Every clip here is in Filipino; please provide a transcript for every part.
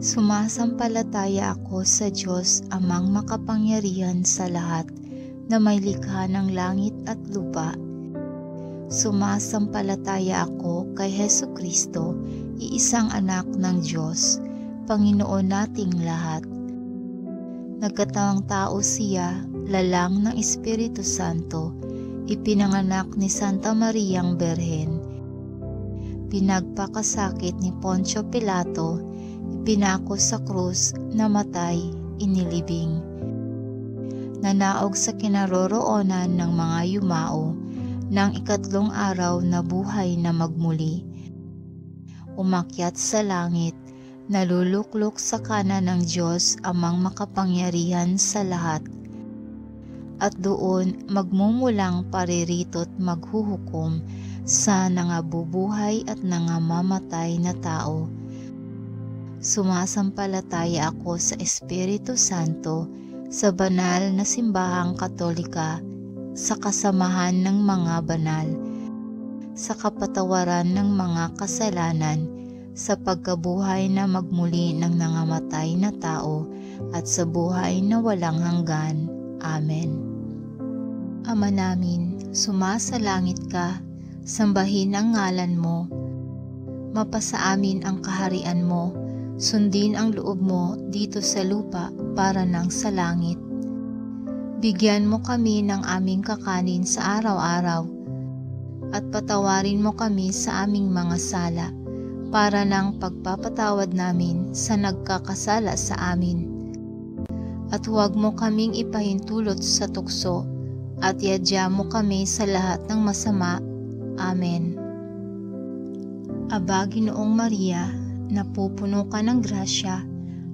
Sumasampalataya ako sa Diyos Amang makapangyarihan sa lahat na may likha ng langit at lupa. Sumasampalataya ako kay Hesukristo, iisang anak ng Diyos, Panginoon nating lahat. Nagkatawang tao siya, lalang ng Espiritu Santo, ipinanganak ni Santa Mariang Berhen. Pinagpakasakit ni Poncio Pilato, ipinako sa krus, namatay, inilibing. Nanaog sa kinaroroonan ng mga yumao, ng ikatlong araw na buhay na magmuli. Umakyat sa langit, naluluklok sa kanan ng Diyos Amang makapangyarihan sa lahat. At doon magmumulang paririto't maghuhukom sa nangabubuhay at nangamamatay na tao. Sumasampalataya ako sa Espiritu Santo, sa banal na simbahang Katolika, sa kasamahan ng mga banal, sa kapatawaran ng mga kasalanan, sa pagkabuhay na magmuli ng nangamatay na tao, at sa buhay na walang hanggan. Amen. Ama namin, sumasalangit ka, sambahin ang ngalan mo, mapasa amin ang kaharian mo, sundin ang loob mo dito sa lupa para nang sa langit. Bigyan mo kami ng aming kakanin sa araw-araw, at patawarin mo kami sa aming mga sala, para nang pagpapatawad namin sa nagkakasala sa amin. At huwag mo kaming ipahintulot sa tukso, at iadya mo kami sa lahat ng masama. Amen. Aba, Ginoong Maria, napupuno ka ng grasya,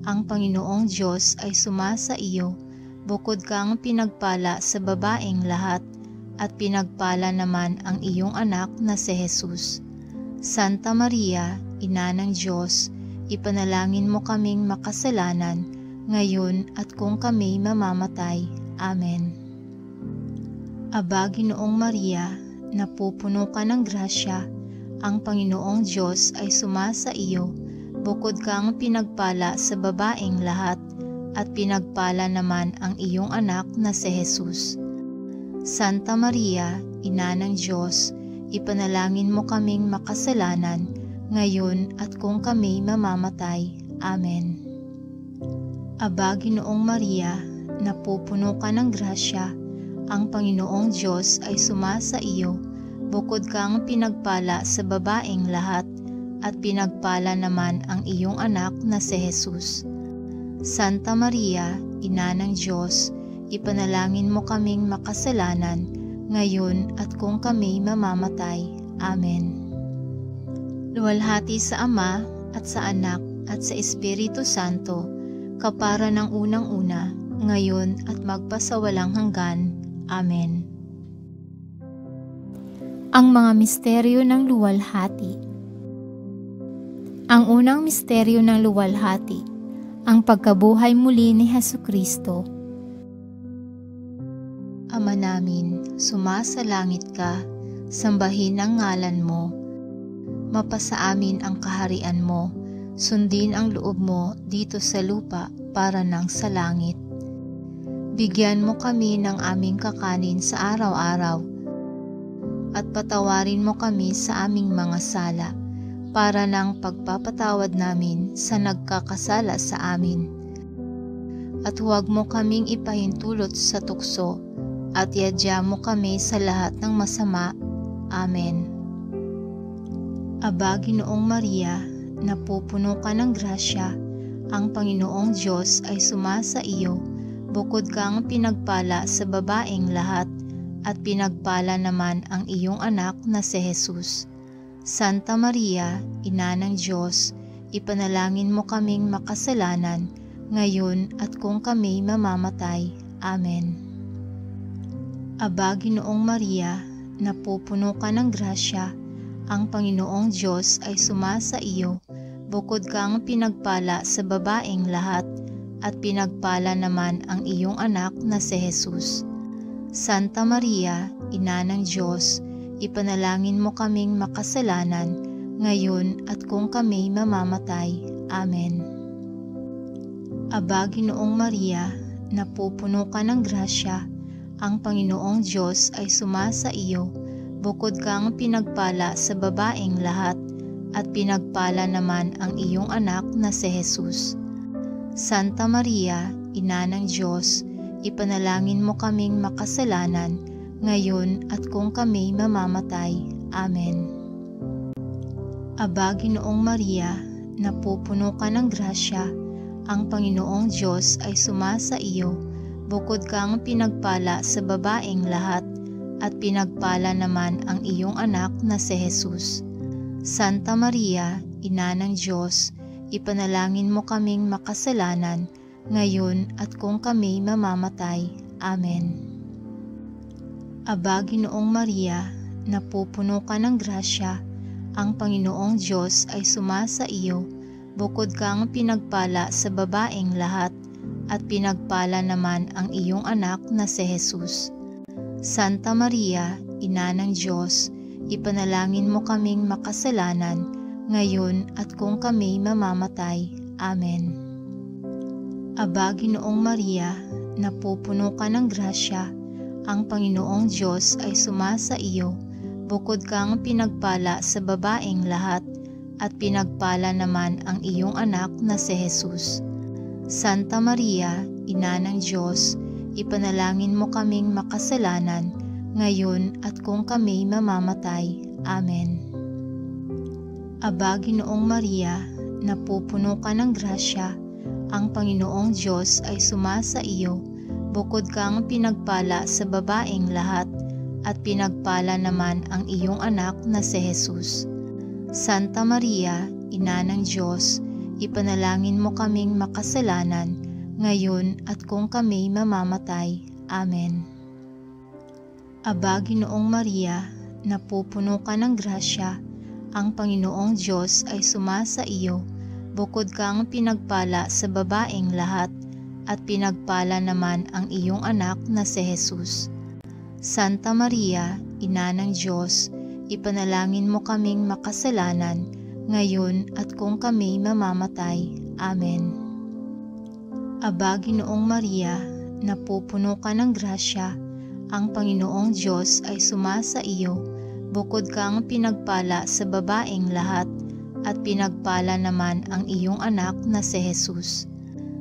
ang Panginoong Diyos ay sumasa iyo, bukod kang pinagpala sa babaeng lahat, at pinagpala naman ang iyong anak na si Jesus. Santa Maria, Ina ng Diyos, ipanalangin mo kaming makasalanan, ngayon at kung kami mamamatay. Amen. Aba, Ginoong Maria, napupuno ka ng grasya, ang Panginoong Diyos ay sumasa iyo, bukod kang pinagpala sa babaeng lahat, at pinagpala naman ang iyong anak na si Jesus. Santa Maria, Ina ng Diyos, ipanalangin mo kaming makasalanan, ngayon at kung kami mamamatay. Amen. Aba, Ginoong Maria, napupuno ka ng grasya, ang Panginoong Diyos ay sumasa iyo, bukod kang pinagpala sa babaeng lahat, at pinagpala naman ang iyong anak na si Jesus. Santa Maria, Ina ng Diyos, ipanalangin mo kaming makasalanan, ngayon at kung kami mamamatay. Amen. Luwalhati sa Ama, at sa Anak, at sa Espiritu Santo, kapara ng unang-una, ngayon at magpasawalang hanggan. Amen. Ang mga misteryo ng luwalhati. Ang unang misteryo ng luwalhati, ang pagkabuhay muli ni Hesukristo. Ama namin, sumasalangit ka, sambahin ang ngalan mo, mapasa amin ang kaharian mo, sundin ang loob mo dito sa lupa para nang sa langit. Bigyan mo kami ng aming kakanin sa araw-araw, at patawarin mo kami sa aming mga sala, para nang pagpapatawad namin sa nagkakasala sa amin. At huwag mo kaming ipahintulot sa tukso, at iadya mo kami sa lahat ng masama. Amen. Aba, Ginoong Maria, napupuno ka ng grasya, ang Panginoong Diyos ay sumasa iyo, bukod kang pinagpala sa babaeng lahat, at pinagpala naman ang iyong anak na si Jesus. Santa Maria, Ina ng Diyos, ipanalangin mo kaming makasalanan, ngayon at kung kami mamamatay. Amen. Aba, Ginoong Maria, napupuno ka ng grasya, ang Panginoong Diyos ay sumasa iyo, bukod kang pinagpala sa babaeng lahat, at pinagpala naman ang iyong anak na si Jesus. Santa Maria, Ina ng Diyos, ipanalangin mo kaming makasalanan, ngayon at kung kami mamamatay. Amen. Aba, Ginoong Maria, napupuno ka ng grasya, ang Panginoong Diyos ay sumasa iyo, bukod kang pinagpala sa babaeng lahat, at pinagpala naman ang iyong anak na si Jesus. Santa Maria, Ina ng Diyos, ipanalangin mo kaming makasalanan, ngayon at kung kami mamamatay. Amen. Aba, Ginoong Maria, napupuno ka ng grasya, ang Panginoong Diyos ay sumasa iyo, bukod kang pinagpala sa babaeng lahat, at pinagpala naman ang iyong anak na si Jesus. Santa Maria, Ina ng Diyos, ipanalangin mo kaming makasalanan, ngayon at kung kami mamamatay. Amen. Aba, Ginoong Maria, napupuno ka ng grasya, ang Panginoong Diyos ay sumasa iyo, bukod kang pinagpala sa babaeng lahat, at pinagpala naman ang iyong anak na si Jesus. Santa Maria, Ina ng Diyos, ipanalangin mo kaming makasalanan, ngayon at kung kami mamamatay. Amen. Aba, Ginoong Maria, napupuno ka ng grasya, ang Panginoong Diyos ay sumasa iyo, bukod kang pinagpala sa babaeng lahat, at pinagpala naman ang iyong anak na si Jesus. Santa Maria, Ina ng Diyos, ipanalangin mo kaming makasalanan, ngayon at kung kami mamamatay. Amen. Aba, Ginoong Maria, napupuno ka ng grasya, ang Panginoong Diyos ay sumasa iyo, bukod kang pinagpala sa babaeng lahat, at pinagpala naman ang iyong anak na si Jesus. Santa Maria, Ina ng Diyos, ipanalangin mo kaming makasalanan, ngayon at kung kami mamamatay. Amen. Aba, Ginoong Maria, napupuno ka ng grasya, ang Panginoong Diyos ay sumasa iyo, bukod kang pinagpala sa babaeng lahat, at pinagpala naman ang iyong anak na si Jesus. Santa Maria, Ina ng Diyos, ipanalangin mo kaming makasalanan, ngayon at kung kami mamamatay. Amen. Aba, Ginoong Maria, napupuno ka ng grasya, ang Panginoong Diyos ay sumasa iyo, bukod kang pinagpala sa babaeng lahat, at pinagpala naman ang iyong anak na si Jesus.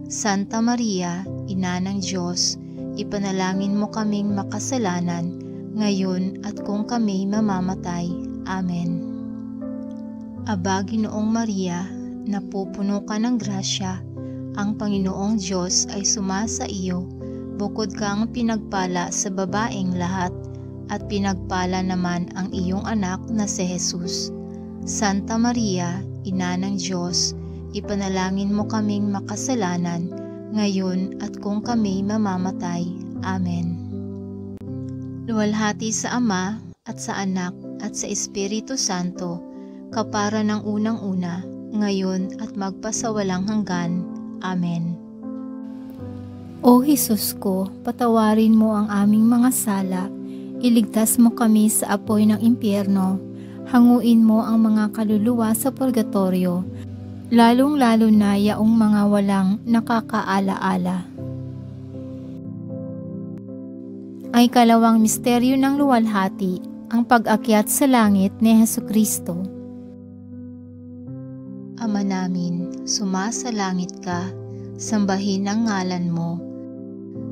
Santa Maria, Ina ng Diyos, ipanalangin mo kaming makasalanan, ngayon at kung kami mamamatay. Amen. Aba, Ginoong Maria, napupuno ka ng grasya, ang Panginoong Diyos ay sumasa iyo, bukod kang pinagpala sa babaeng lahat, at pinagpala naman ang iyong anak na si Jesus. Santa Maria, Ina ng Diyos, ipanalangin mo kaming makasalanan, ngayon at kung kami mamamatay. Amen. Luwalhati sa Ama, at sa Anak, at sa Espiritu Santo, kapara ng unang-una, ngayon at magpasawalang hanggan. Amen. O Jesus ko, patawarin mo ang aming mga sala, iligtas mo kami sa apoy ng impyerno, hanguin mo ang mga kaluluwa sa purgatorio, lalong-lalo na yaong mga walang nakakaala-ala. Ay kalawang misteryo ng luwalhati, ang pag-akyat sa langit ni Hesukristo. Ama namin, sumasalangit ka, sambahin ang ngalan mo.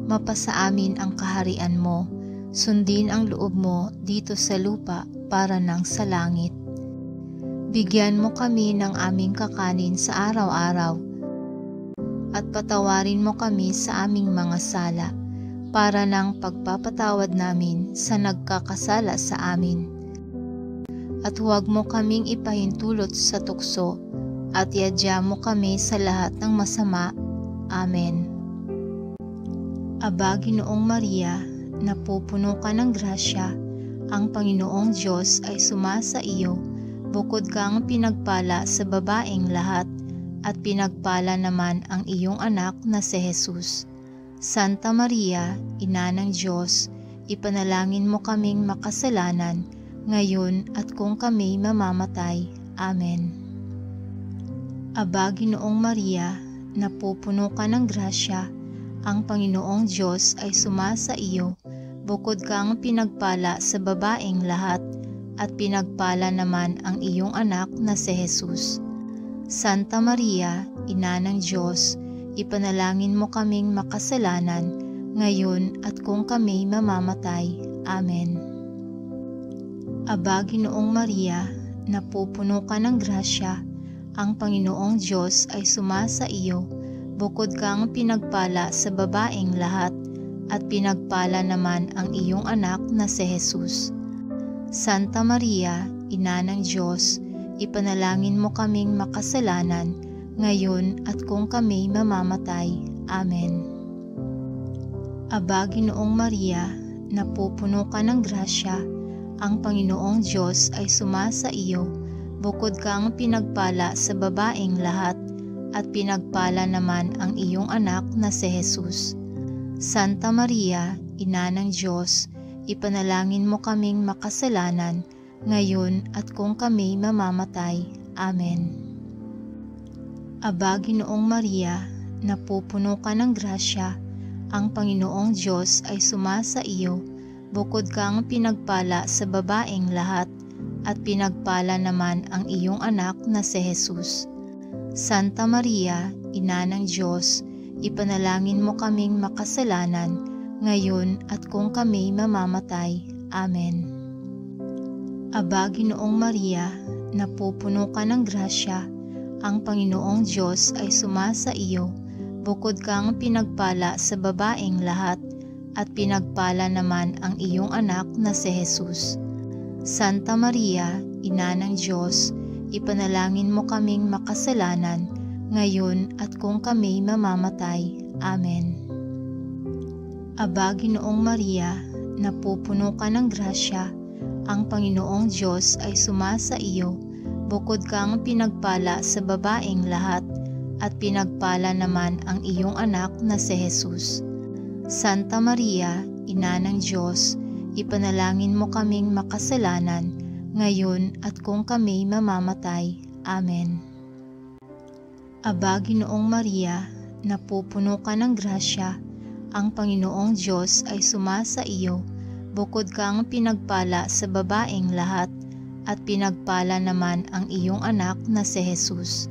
Mapasa amin ang kaharian mo, sundin ang loob mo dito sa lupa para nang sa langit. Bigyan mo kami ng aming kakanin sa araw-araw, at patawarin mo kami sa aming mga sala, para ng pagpapatawad namin sa nagkakasala sa amin. At huwag mo kaming ipahintulot sa tukso, at iadya mo kami sa lahat ng masama. Amen. Aba, Ginoong Maria, napupuno ka ng grasya, ang Panginoong Diyos ay sumasa iyo, bukod kang pinagpala sa babaeng lahat, at pinagpala naman ang iyong anak na si Jesus. Santa Maria, Ina ng Diyos, ipanalangin mo kaming makasalanan, ngayon at kung kami mamamatay. Amen. Aba, Ginoong Maria, napupuno ka ng grasya, ang Panginoong Diyos ay sumasa iyo. Bukod kang pinagpala sa babaeng lahat, at pinagpala naman ang iyong anak na si Jesus. Santa Maria, Ina ng Diyos, ipanalangin mo kaming makasalanan, ngayon at kung kami mamamatay. Amen. Aba, Ginoong Maria, napupuno ka ng grasya, ang Panginoong Diyos ay sumasa iyo. Bukod kang pinagpala sa babaeng lahat, at pinagpala naman ang iyong anak na si Jesus. Santa Maria, Ina ng Diyos, ipanalangin mo kaming makasalanan, ngayon at kung kami mamamatay. Amen. Aba, Ginoong Maria, napupuno ka ng grasya, ang Panginoong Diyos ay sumasa iyo. Bukod kang pinagpala sa babaeng lahat, at pinagpala naman ang iyong anak na si Jesus. Santa Maria, Ina ng Diyos, ipanalangin mo kaming makasalanan, ngayon at kung kami mamamatay. Amen. Aba, Ginoong Maria, napupuno ka ng grasya, ang Panginoong Diyos ay sumasa iyo. Bukod kang pinagpala sa babaeng lahat, at pinagpala naman ang iyong anak na si Jesus. Santa Maria, Ina ng Diyos, ipanalangin mo kaming makasalanan, ngayon at kung kami mamamatay. Amen. Aba, Ginoong Maria, napupuno ka ng grasya, ang Panginoong Diyos ay sumasa iyo. Bukod kang pinagpala sa babaeng lahat, at pinagpala naman ang iyong anak na si Jesus. Santa Maria, Ina ng Diyos, ipanalangin mo kaming makasalanan, ngayon at kung kami mamamatay. Amen. Aba, Ginoong Maria, napupuno ka ng grasya, ang Panginoong Diyos ay sumasa iyo. Bukod kang pinagpala sa babaeng lahat, at pinagpala naman ang iyong anak na si Jesus. Santa Maria, Ina ng Diyos, ipanalangin mo kaming makasalanan, ngayon at kung kami mamamatay. Amen. Aba, Ginoong Maria, napupuno ka ng grasya, ang Panginoong Diyos ay sumasa iyo. Bukod kang pinagpala sa babaeng lahat, at pinagpala naman ang iyong anak na si Jesus.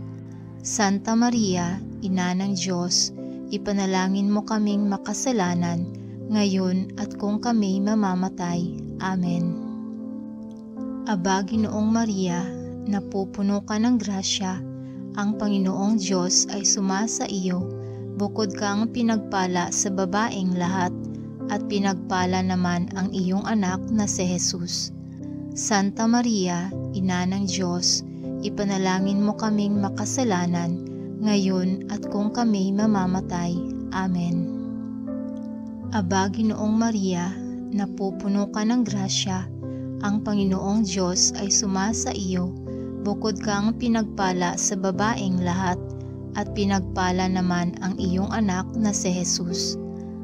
Santa Maria, Ina ng Diyos, ipanalangin mo kaming makasalanan, ngayon at kung kami mamamatay. Amen. Aba, Ginoong Maria, napupuno ka ng grasya, ang Panginoong Diyos ay sumasa iyo. Bukod kang pinagpala sa babaeng lahat, at pinagpala naman ang iyong anak na si Jesus. Santa Maria, Ina ng Diyos, ipanalangin mo kaming makasalanan, ngayon at kung kami mamamatay. Amen. Aba, Ginoong Maria, napupuno ka ng grasya, ang Panginoong Diyos ay sumasa iyo. Bukod kang pinagpala sa babaeng lahat, at pinagpala naman ang iyong anak na si Jesus.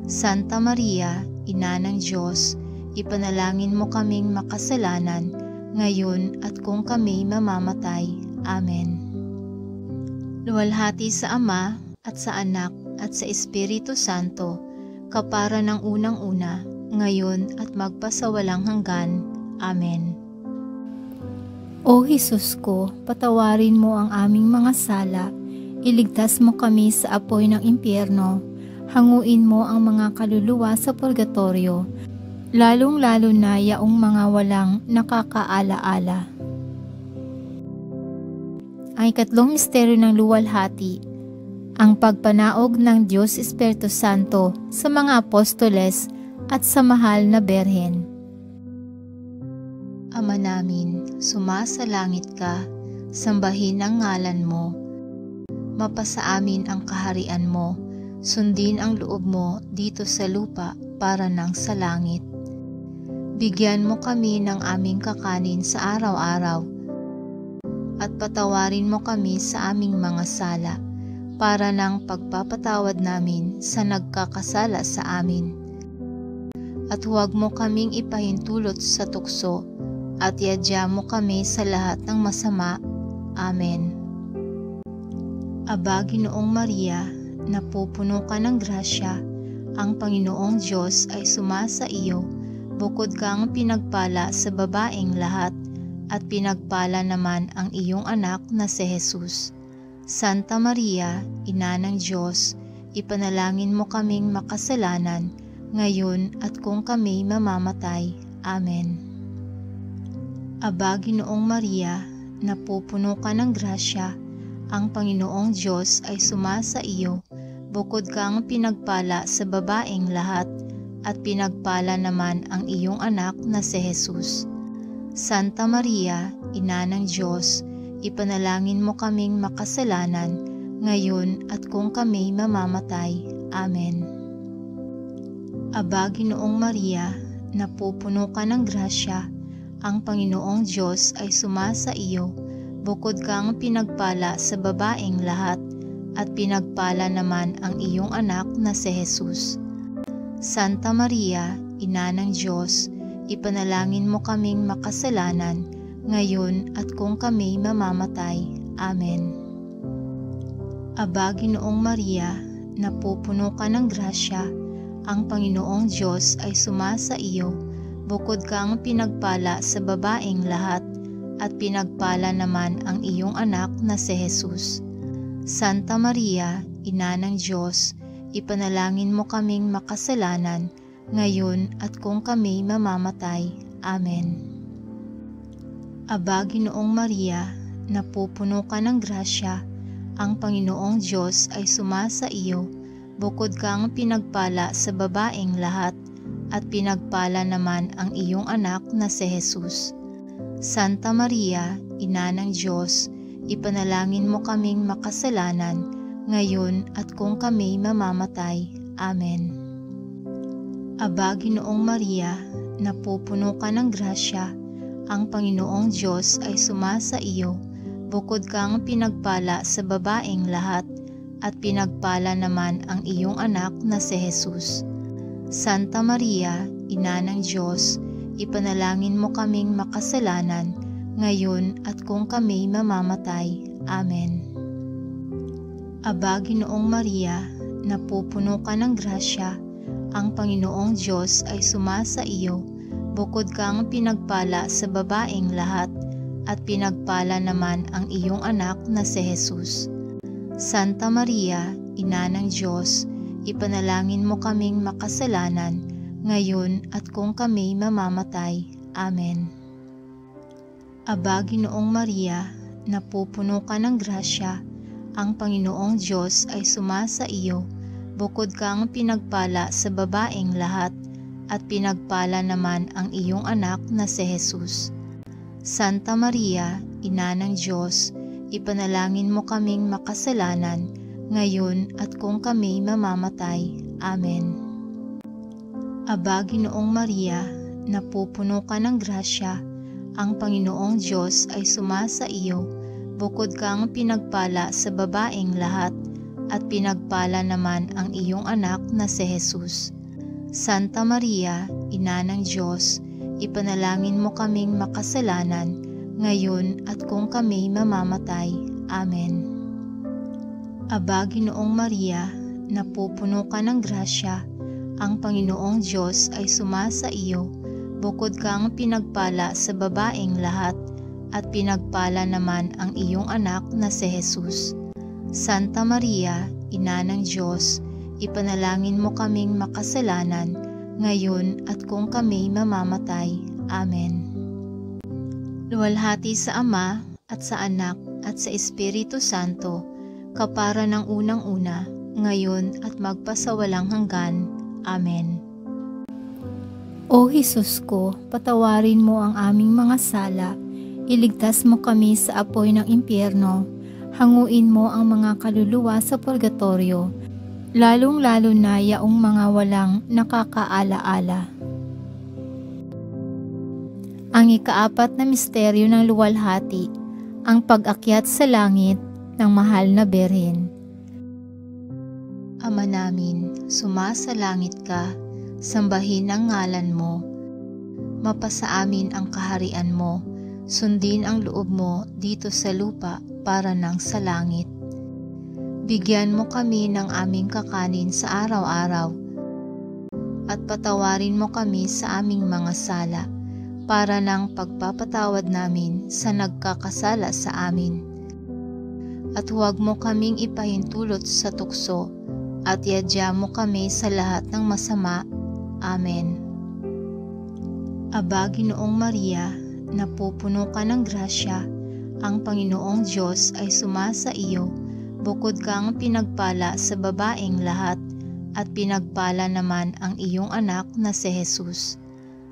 Santa Maria, Ina ng Diyos, ipanalangin mo kaming makasalanan, ngayon at kung kami mamamatay. Amen. Luwalhati sa Ama, at sa Anak, at sa Espiritu Santo, kapara ng unang-una, ngayon at magpasawalang hanggan. Amen. O Jesus ko, patawarin mo ang aming mga sala, iligtas mo kami sa apoy ng impyerno, hanguin mo ang mga kaluluwa sa purgatorio, lalong-lalo na yaong mga walang nakakaala-ala. Ang ikatlong misteryo ng luwalhati, ang pagpanaog ng Diyos Espiritu Santo sa mga apostoles at sa mahal na Berhen. Ama namin, sumasalangit ka, sambahin ang ngalan mo. Mapasa amin ang kaharian mo, sundin ang loob mo dito sa lupa para nang sa langit. Bigyan mo kami ng aming kakanin sa araw-araw, at patawarin mo kami sa aming mga sala, para ng pagpapatawad namin sa nagkakasala sa amin. At huwag mo kaming ipahintulot sa tukso, at iadya mo kami sa lahat ng masama. Amen. Aba, Ginoong Maria, napupuno ka ng grasya, ang Panginoong Diyos ay sumasa iyo. Bukod kang pinagpala sa babaeng lahat, at pinagpala naman ang iyong anak na si Jesus. Santa Maria, Ina ng Diyos, ipanalangin mo kaming makasalanan, ngayon at kung kami mamamatay. Amen. Aba, Ginoong Maria, napupuno ka ng grasya, ang Panginoong Diyos ay sumasa iyo. Bukod kang pinagpala sa babaeng lahat, at pinagpala naman ang iyong anak na si Jesus. Santa Maria, Ina ng Diyos, ipanalangin mo kaming makasalanan, ngayon at kung kami mamamatay. Amen. Aba, Ginoong Maria, napupuno ka ng grasya, ang Panginoong Diyos ay sumasa iyo. Bukod kang pinagpala sa babaeng lahat, at pinagpala naman ang iyong anak na si Jesus. Santa Maria, Ina ng Diyos, ipanalangin mo kaming makasalanan, ngayon at kung kami mamamatay. Amen. Aba, Ginoong Maria, napupuno ka ng grasya, ang Panginoong Diyos ay sumasa iyo. Bukod kang pinagpala sa babaeng lahat, at pinagpala naman ang iyong anak na si Jesus. Santa Maria, Ina ng Diyos, ipanalangin mo kaming makasalanan, ngayon at kung kami mamamatay. Amen. Aba, Ginoong Maria, napupuno ka ng grasya, ang Panginoong Diyos ay sumasa iyo. Bukod kang pinagpala sa babaeng lahat, at pinagpala naman ang iyong anak na si Jesus. Santa Maria, Ina ng Diyos, ipanalangin mo kaming makasalanan, ngayon at kung kami mamamatay. Amen. Aba, Ginoong Maria, napupuno ka ng grasya, ang Panginoong Diyos ay sumasa iyo. Bukod kang pinagpala sa babaeng lahat, at pinagpala naman ang iyong anak na si Jesus. Santa Maria, Ina ng Diyos, ipanalangin mo kaming makasalanan, ngayon at kung kami mamamatay. Amen. Aba, Ginoong Maria, napupuno ka ng grasya, ang Panginoong Diyos ay sumasa iyo. Bukod kang pinagpala sa babaeng lahat, at pinagpala naman ang iyong anak na si Jesus. Santa Maria, Ina ng Diyos, ipanalangin mo kaming makasalanan, ngayon at kung kami mamamatay. Amen. Aba, Ginoong Maria, napupuno ka ng grasya, ang Panginoong Diyos ay sumasa iyo. Bukod kang pinagpala sa babaeng lahat, at pinagpala naman ang iyong anak na si Jesus. Santa Maria, Ina ng Diyos, ipanalangin mo kaming makasalanan, ngayon at kung kami mamamatay. Amen. Aba, Ginoong Maria, napupuno ka ng grasya, ang Panginoong Diyos ay sumasa iyo. Bukod kang pinagpala sa babaeng lahat, at pinagpala naman ang iyong anak na si Jesus. Santa Maria, Ina ng Diyos, ipanalangin mo kaming makasalanan, ngayon at kung kami mamamatay. Amen. Aba, Ginoong Maria, napupuno ka ng grasya, ang Panginoong Diyos ay sumasa iyo. Bukod kang pinagpala sa babaeng lahat, at pinagpala naman ang iyong anak na si Jesus. Santa Maria, Ina ng Diyos, ipanalangin mo kaming makasalanan, ngayon at kung kami mamamatay. Amen. Luwalhati sa Ama, at sa Anak, at sa Espiritu Santo, kapara ng unang-una, ngayon at magpasawalang hanggan. Amen. O Jesus ko, patawarin mo ang aming mga sala, iligtas mo kami sa apoy ng impyerno, hanguin mo ang mga kaluluwa sa purgatorio, lalong-lalo na yaong mga walang nakakaala-ala. Ang ikaapat na misteryo ng luwalhati, ang pag-akyat sa langit ng mahal na Birhen. Ama namin, sumasalangit ka, sambahin ang ngalan mo. Mapasa amin ang kaharian mo, sundin ang loob mo dito sa lupa para nang sa langit. Bigyan mo kami ng aming kakanin sa araw-araw at patawarin mo kami sa aming mga sala para ng pagpapatawad namin sa nagkakasala sa amin. At huwag mo kaming ipahintulot sa tukso at iadya mo kami sa lahat ng masama. Amen. Aba, Ginoong Maria, napupuno ka ng grasya, ang Panginoong Diyos ay sumasa iyo. Bukod kang pinagpala sa babaeng lahat, at pinagpala naman ang iyong anak na si Jesus.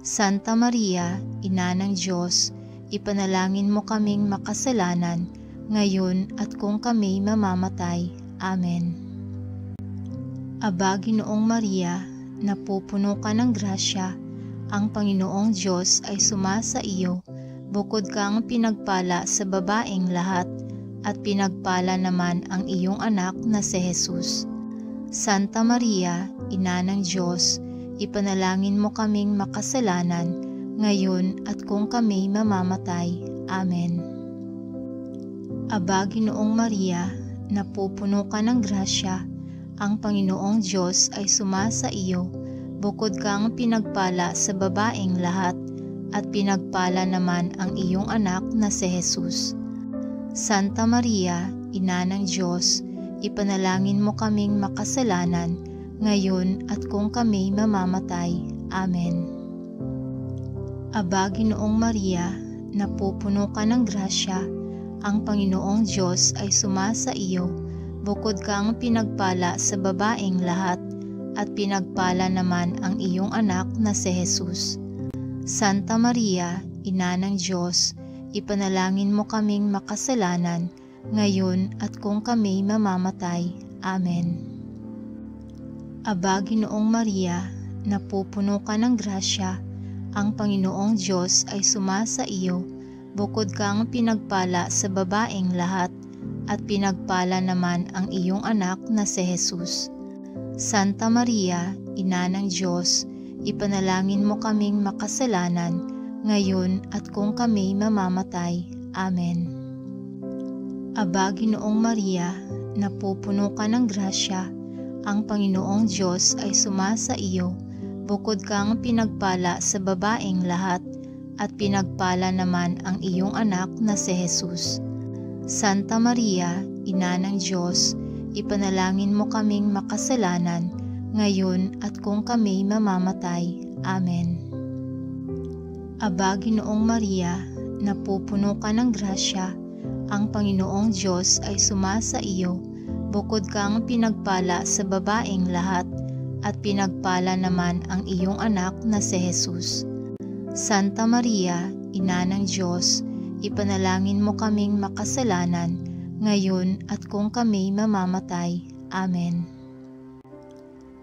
Santa Maria, Ina ng Diyos, ipanalangin mo kaming makasalanan, ngayon at kung kami mamamatay. Amen. Aba, Ginoong Maria, napupuno ka ng grasya, ang Panginoong Diyos ay sumasa iyo. Bukod kang pinagpala sa babaeng lahat, at pinagpala naman ang iyong anak na si Jesus. Santa Maria, Ina ng Diyos, ipanalangin mo kaming makasalanan, ngayon at kung kami mamamatay. Amen. Aba, Ginoong Maria, napupuno ka ng grasya, ang Panginoong Diyos ay sumasa iyo. Bukod kang pinagpala sa babaeng lahat, at pinagpala naman ang iyong anak na si Jesus. Santa Maria, Ina ng Diyos, ipanalangin mo kaming makasalanan, ngayon at kung kami mamamatay. Amen. Aba, Ginoong Maria, napupuno ka ng grasya, ang Panginoong Diyos ay sumasa iyo. Bukod kang pinagpala sa babaeng lahat, at pinagpala naman ang iyong anak na si Jesus. Santa Maria, Ina ng Diyos, ipanalangin mo kaming makasalanan, ngayon at kung kami mamamatay. Amen. Aba, Ginoong Maria, napupuno ka ng grasya, ang Panginoong Diyos ay sumasa iyo. Bukod kang pinagpala sa babaeng lahat, at pinagpala naman ang iyong anak na si Jesus. Santa Maria, Ina ng Diyos, ipanalangin mo kaming makasalanan, ngayon at kung kami mamamatay. Amen. Aba, Ginoong Maria, napupuno ka ng grasya, ang Panginoong Diyos ay sumasa iyo. Bukod kang pinagpala sa babaeng lahat, at pinagpala naman ang iyong anak na si Jesus. Santa Maria, Ina ng Diyos, ipanalangin mo kaming makasalanan, ngayon at kung kami mamamatay. Amen. Aba, Ginoong Maria, napupuno ka ng grasya, ang Panginoong Diyos ay sumasa iyo. Bukod kang pinagpala sa babaeng lahat, at pinagpala naman ang iyong anak na si Jesus. Santa Maria, Ina ng Diyos, ipanalangin mo kaming makasalanan, ngayon at kung kami mamamatay. Amen.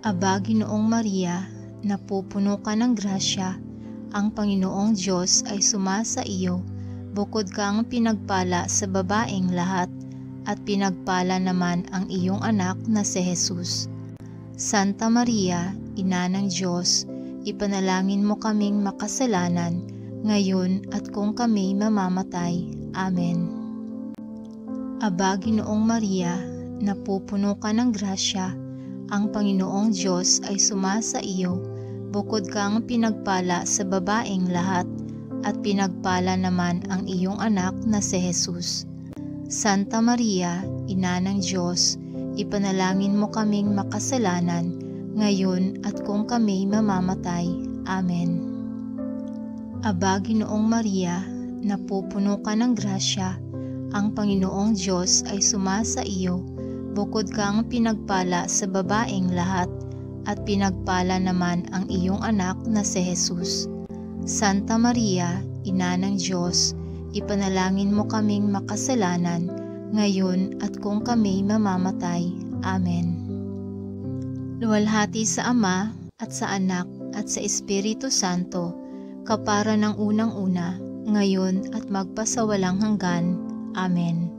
Aba, Ginoong Maria, napupuno ka ng grasya, ang Panginoong Diyos ay sumasa iyo. Bukod kang pinagpala sa babaeng lahat, at pinagpala naman ang iyong anak na si Jesus. Santa Maria, Ina ng Diyos, ipanalangin mo kaming makasalanan, ngayon at kung kami mamamatay. Amen. Aba, Ginoong Maria, napupuno ka ng grasya, ang Panginoong Diyos ay sumasa iyo. Bukod kang pinagpala sa babaeng lahat, at pinagpala naman ang iyong anak na si Jesus. Santa Maria, Ina ng Diyos, ipanalangin mo kaming makasalanan, ngayon at kung kami mamamatay. Amen. Aba, Ginoong Maria, napupuno ka ng grasya, ang Panginoong Diyos ay sumasa iyo. Bukod kang pinagpala sa babaeng lahat, at pinagpala naman ang iyong anak na si Jesus. Santa Maria, Ina ng Diyos, ipanalangin mo kaming makasalanan, ngayon at kung kami mamamatay. Amen. Luwalhati sa Ama, at sa Anak, at sa Espiritu Santo, kapara ng unang-una, ngayon at magpasawalang hanggan. Amen.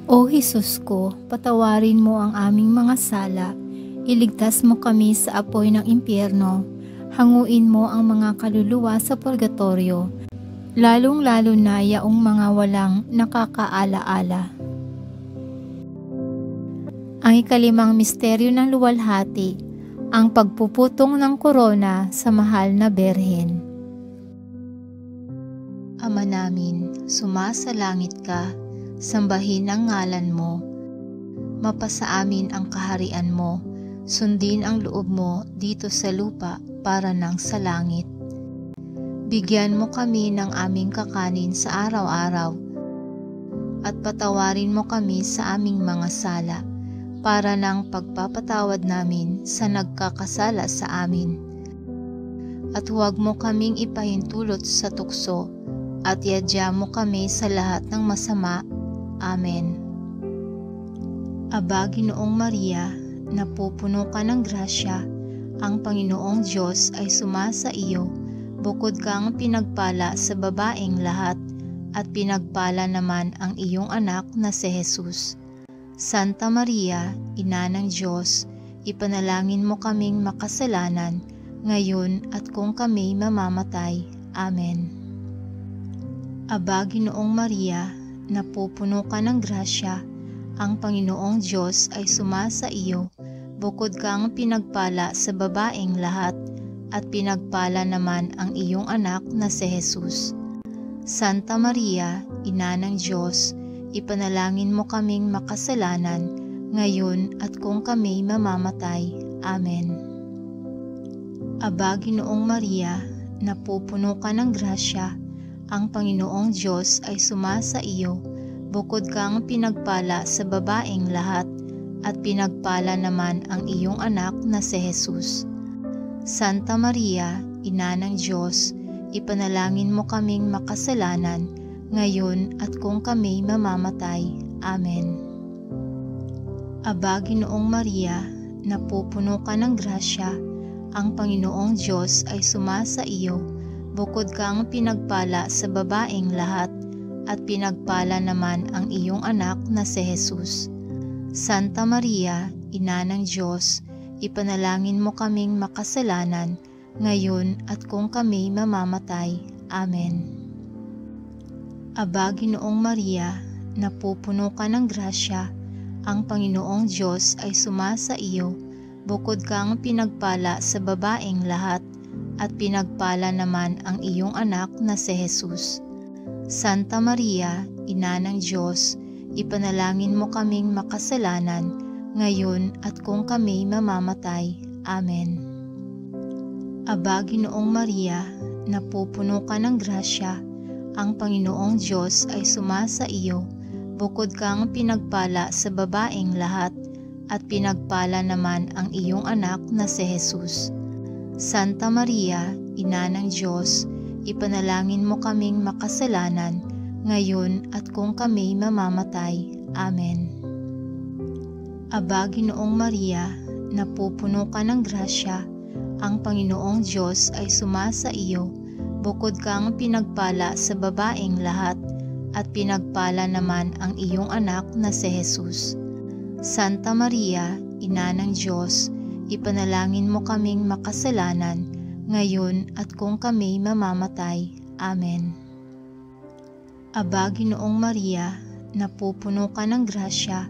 O Jesus ko, patawarin mo ang aming mga sala, iligtas mo kami sa apoy ng impyerno, hanguin mo ang mga kaluluwa sa purgatorio, lalong-lalo na yaong mga walang nakakaala-ala. Ang ikalimang misteryo ng luwalhati, ang pagpuputong ng korona sa mahal na Berhen. Ama namin, sumasalangit ka, sambahin ang ngalan mo. Mapasa amin ang kaharian mo, sundin ang loob mo dito sa lupa para nang sa langit. Bigyan mo kami ng aming kakanin sa araw-araw at patawarin mo kami sa aming mga sala para nang pagpapatawad namin sa nagkakasala sa amin. At huwag mo kaming ipahintulot sa tukso at iadya mo kami sa lahat ng masama. Amen. Aba, Ginoong Maria, napupuno ka ng grasya, ang Panginoong Diyos ay sumasa iyo. Bukod kang pinagpala sa babaeng lahat, at pinagpala naman ang iyong anak na si Jesus. Santa Maria, Ina ng Diyos, ipanalangin mo kaming makasalanan, ngayon at kung kami mamamatay. Amen. Aba, Ginoong Maria, napupuno ka ng grasya, ang Panginoong Diyos ay sumasa iyo. Bukod kang pinagpala sa babaeng lahat, at pinagpala naman ang iyong anak na si Jesus. Santa Maria, Ina ng Diyos, ipanalangin mo kaming makasalanan, ngayon at kung kami mamamatay. Amen. Aba, Ginoong Maria, napupuno ka ng grasya, ang Panginoong Diyos ay sumasa iyo. Bukod kang pinagpala sa babaeng lahat, at pinagpala naman ang iyong anak na si Jesus. Santa Maria, Ina ng Diyos, ipanalangin mo kaming makasalanan, ngayon at kung kami mamamatay. Amen. Aba, Ginoong Maria, napupuno ka ng grasya, ang Panginoong Diyos ay sumasa iyo. Bukod kang pinagpala sa babaeng lahat, at pinagpala naman ang iyong anak na si Jesus. Santa Maria, Ina ng Diyos, ipanalangin mo kaming makasalanan, ngayon at kung kami mamamatay. Amen. Aba, Ginoong Maria, napupuno ka ng grasya, ang Panginoong Diyos ay sumasa iyo. Bukod kang pinagpala sa babaeng lahat, at pinagpala naman ang iyong anak na si Jesus. Santa Maria, Ina ng Diyos, ipanalangin mo kaming makasalanan, ngayon at kung kami mamamatay. Amen. Aba, Ginoong Maria, napupuno ka ng grasya, ang Panginoong Diyos ay sumasa iyo. Bukod kang pinagpala sa babaeng lahat, at pinagpala naman ang iyong anak na si Jesus. Santa Maria, Ina ng Diyos, ipanalangin mo kaming makasalanan, ngayon at kung kami mamamatay. Amen. Aba, Ginoong Maria, napupuno ka ng grasya, ang Panginoong Diyos ay sumasa iyo. Bukod kang pinagpala sa babaeng lahat, at pinagpala naman ang iyong anak na si Jesus. Santa Maria, Ina ng Diyos, ipanalangin mo kaming makasalanan, ngayon at kung kami mamamatay. Amen. Aba, Ginoong Maria, napupuno ka ng grasya,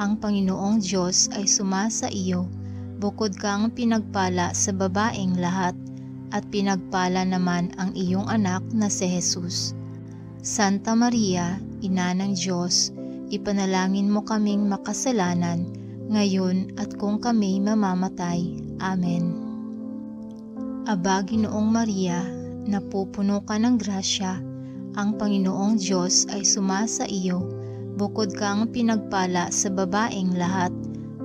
ang Panginoong Diyos ay sumasa iyo. Bukod kang pinagpala sa babaeng lahat, at pinagpala naman ang iyong anak na si Jesus. Santa Maria, Ina ng Diyos, ipanalangin mo kaming makasalanan, ngayon at kung kami mamamatay. Amen. Aba, Ginoong Maria, napupuno ka ng grasya, ang Panginoong Diyos ay sumasa iyo. Bukod kang pinagpala sa babaeng lahat,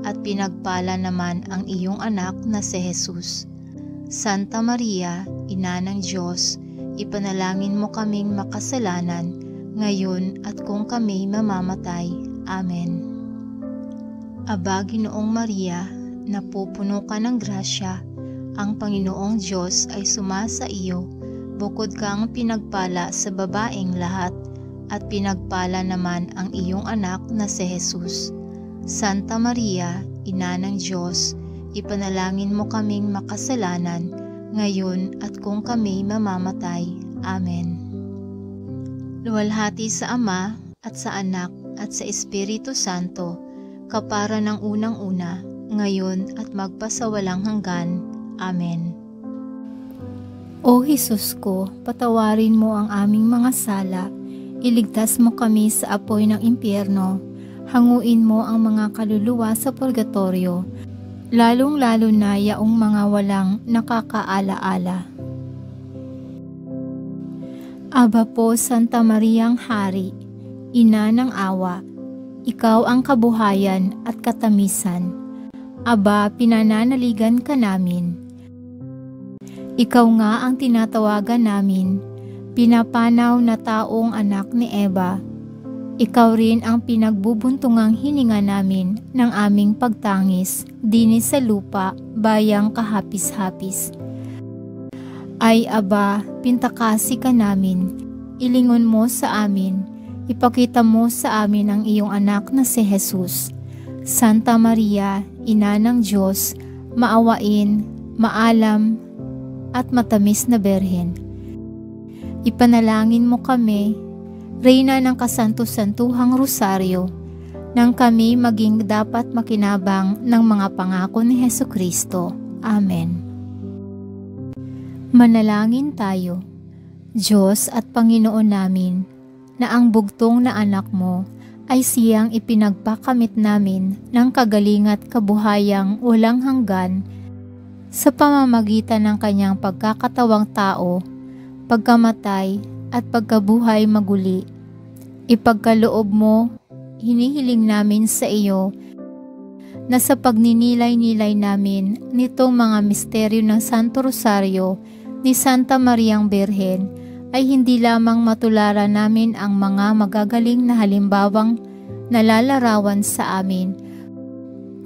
at pinagpala naman ang iyong anak na si Jesus. Santa Maria, Ina ng Diyos, ipanalangin mo kaming makasalanan, ngayon at kung kami mamamatay. Amen. Aba, Ginoong Maria, napupuno ka ng grasya, ang Panginoong Diyos ay sumasa iyo. Bukod kang pinagpala sa babaeng lahat, at pinagpala naman ang iyong anak na si Jesus. Santa Maria, Ina ng Diyos, ipanalangin mo kaming makasalanan, ngayon at kung kami mamamatay. Amen. Luwalhati sa Ama, at sa Anak, at sa Espiritu Santo, kapara ng unang-una, ngayon at magpasawalang hanggan. Amen. O Jesus ko, patawarin mo ang aming mga sala, iligtas mo kami sa apoy ng impyerno, hanguin mo ang mga kaluluwa sa purgatorio, lalong-lalo na yaong mga walang nakakaala-ala. Aba po, Santa Mariang Hari, Ina ng Awa, Ikaw ang kabuhayan at katamisan. Aba, pinananaligan ka namin. Ikaw nga ang tinatawagan namin, pinapanaw na taong anak ni Eva. Ikaw rin ang pinagbubuntungang hininga namin ng aming pagtangis, dinis sa lupa, bayang kahapis-hapis. Ay Aba, pintakasi ka namin, ilingon mo sa amin, ipakita mo sa amin ang iyong anak na si Jesus. Santa Maria, Ina ng Diyos, maawain, maalam, at matamis na Berhen. Ipanalangin mo kami, Reyna ng kasanto-santuhang Rosaryo, nang kami maging dapat makinabang ng mga pangako ni Hesukristo. Amen. Manalangin tayo. Diyos at Panginoon namin, na ang bugtong na anak mo ay siyang ipinagpakamit namin ng kagaling at kabuhayang walang hanggan sa pamamagitan ng kanyang pagkakatawang tao, pagkamatay at pagkabuhay maguli. Ipagkaloob mo, hinihiling namin sa iyo na sa pagninilay-nilay namin nitong mga misteryo ng Santo Rosario ni Santa Mariang Berhen ay hindi lamang matularan namin ang mga magagaling na halimbawang nalalarawan sa amin,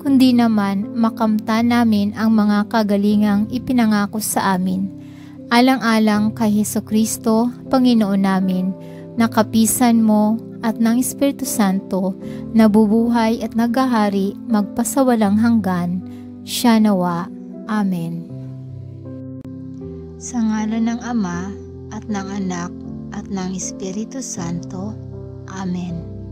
kundi naman makamtan namin ang mga kagalingang ipinangako sa amin. Alang-alang kay Hesukristo, Panginoon namin, na kapisan mo at ng Espiritu Santo, nabubuhay at naghahari magpasawalang hanggan. Siya nawa. Amen. Sa ngalan ng Ama, at ng Anak, at ng Espiritu Santo. Amen.